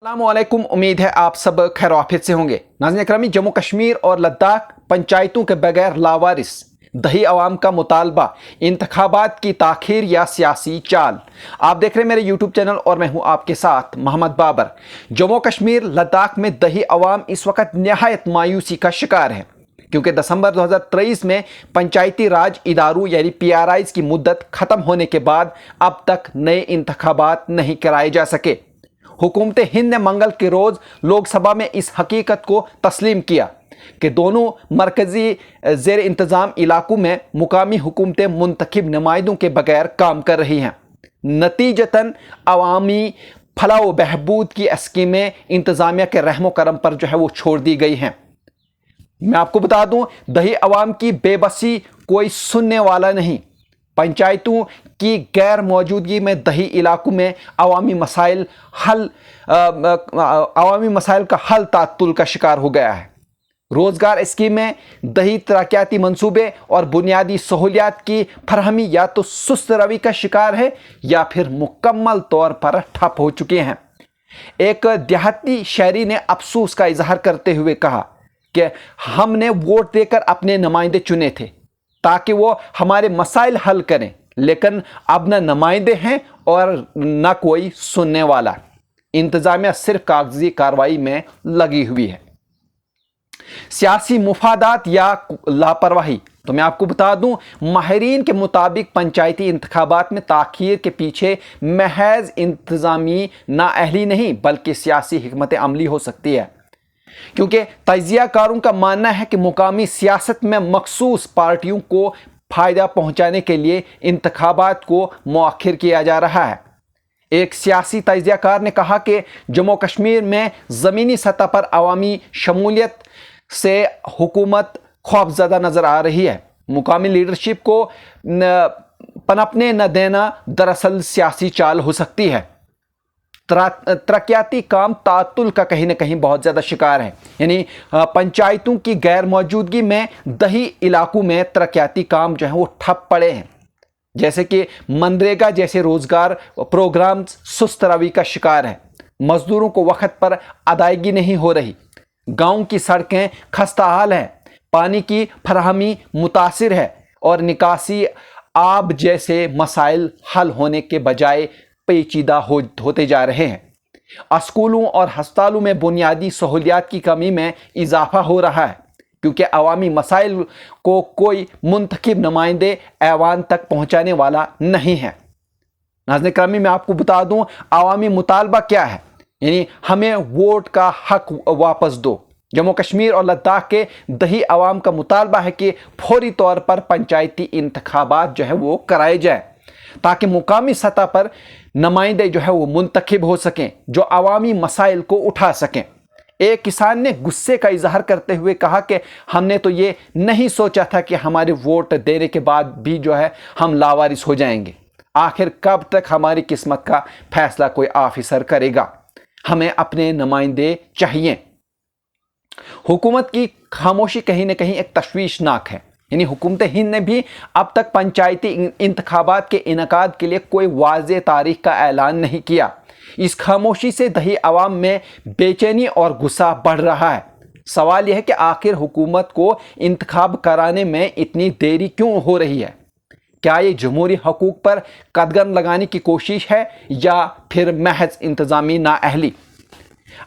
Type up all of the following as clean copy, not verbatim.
अस्सलामुअलैकुम। उम्मीद है आप सब खैर आफियत से होंगे। नाज़रीन अकरामी, जम्मू कश्मीर और लद्दाख पंचायतों के बगैर लावारिस, दही अवाम का मुतालबा, इंतखाबात की ताखीर या सियासी चाल। आप देख रहे हैं मेरे यूट्यूब चैनल और मैं हूं आपके साथ मोहम्मद बाबर। जम्मू कश्मीर लद्दाख में दही अवाम इस वक्त नहायत मायूसी का शिकार है, क्योंकि दिसंबर 2023 में पंचायती राज इदारों यानी PRIs की मुद्दत ख़त्म होने के बाद अब तक नए इंतखाबात नहीं कराए जा सके। हुकूमत हिंद ने मंगल के रोज़ लोकसभा में इस हकीकत को तस्लीम किया कि दोनों मरकज़ी ज़ेर इंतज़ाम इलाकों में मुकामी हुकूमतें मुंतखब नुमाइंदों के बगैर काम कर रही हैं। नतीजतन अवामी फलाह व बहबूद की स्कीमें इंतज़ामिया के रहमो करम पर जो है वो छोड़ दी गई हैं। मैं आपको बता दूं, दही अवाम की बेबसी कोई सुनने वाला नहीं। पंचायतों की गैर मौजूदगी में दही इलाकों में अवामी मसाइल का हल तातुल का शिकार हो गया है। रोज़गार स्कीमें, दही तरक्याती मंसूबे और बुनियादी सहूलियात की फरहमी या तो सुस्त रवि का शिकार है या फिर मुकम्मल तौर पर ठप हो चुके हैं। एक देहाती शहरी ने अफसोस का इजहार करते हुए कहा कि हमने वोट देकर अपने नुमाइंदे चुने थे ताकि वो हमारे मसाइल हल करें, लेकिन अब न नुमाइंदे हैं और न कोई सुनने वाला। इंतज़ामिया सिर्फ कागजी कार्रवाई में लगी हुई है। सियासी मुफादात या लापरवाही। तो मैं आपको बता दूं, माहिरीन के मुताबिक पंचायती इंतखाबात में ताखीर के पीछे महज इंतज़ामी नाअहली नहीं बल्कि सियासी हिकमत अमली हो सकती है, क्योंकि तजियाकारों का मानना है कि मुकामी सियासत में मखसूस पार्टियों को फ़ायदा पहुंचाने के लिए इंतखाबात को मुअख्खर किया जा रहा है। एक सियासी तजियाकार ने कहा कि जम्मू कश्मीर में ज़मीनी सतह पर अवामी शमूलियत से हुकूमत खौफज़दा नज़र आ रही है। मुकामी लीडरशिप को पनपने न देना दरअसल सियासी चाल हो सकती है। तरक्याती काम तातुल का कहीं ना कहीं बहुत ज़्यादा शिकार है, यानी पंचायतों की गैर मौजूदगी में दही इलाकों में तरक्याती काम जो है वो ठप पड़े हैं। जैसे कि मनरेगा जैसे रोज़गार प्रोग्राम सुस्त रवि का शिकार है। मज़दूरों को वक्त पर अदायगी नहीं हो रही। गांव की सड़कें खस्ता हाल हैं। पानी की फराहमी मुतासिर है और निकासी आब जैसे मसाइल हल होने के बजाय पेचीदा होते जा रहे हैं। स्कूलों और अस्पतालों में बुनियादी सहूलियात की कमी में इजाफा हो रहा है, क्योंकि अवामी मसाइल को कोई मुंतखब नुमाइंदे ऐवान तक पहुंचाने वाला नहीं है। नाज़रीन करामी, मैं आपको बता दूं अवामी मुतालबा क्या है, यानी हमें वोट का हक वापस दो। जम्मू कश्मीर और लद्दाख के दही अवाम का मुतालबा है कि फौरी तौर पर पंचायती इंतखाबात जो है वो कराए जाए, ताकि मुकामी सतह पर नुमाइंदे जो है वो मुंतखब हो सकें जो अवामी मसाइल को उठा सकें। एक किसान ने गुस्से का इजहार करते हुए कहा कि हमने तो ये नहीं सोचा था कि हमारे वोट देने के बाद भी जो है हम लावारिस हो जाएंगे। आखिर कब तक हमारी किस्मत का फैसला कोई ऑफिसर करेगा? हमें अपने नुमाइंदे चाहिए। हुकूमत की खामोशी कहीं ना कहीं एक तशवीशनाक है, यानी हुकूमत हिंद ने भी अब तक पंचायती इंतखाबात के इनकाद के लिए कोई वाज़ेह तारीख का ऐलान नहीं किया। इस खामोशी से दही अवाम में बेचैनी और गुस्सा बढ़ रहा है। सवाल यह है कि आखिर हुकूमत को इंतखाब कराने में इतनी देरी क्यों हो रही है? क्या ये जमहूरी हकूक़ पर कदगन लगाने की कोशिश है या फिर महज इंतज़ामी नाअहली?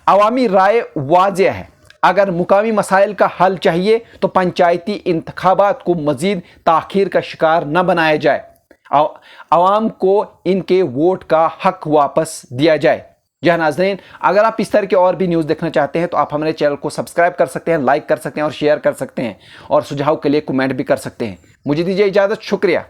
अवामी राय वाज़ेह है। अगर मुकामी मसाइल का हल चाहिए तो पंचायती इंतखाबात को मज़ीद ताख़ीर का शिकार न बनाया जाए। अवाम को इनके वोट का हक वापस दिया जाए। जी हाँ नाज़रीन, अगर आप इस तरह के और भी न्यूज़ देखना चाहते हैं तो आप हमारे चैनल को सब्सक्राइब कर सकते हैं, लाइक कर सकते हैं और शेयर कर सकते हैं, और सुझाव के लिए कमेंट भी कर सकते हैं। मुझे दीजिए इजाज़त। शुक्रिया।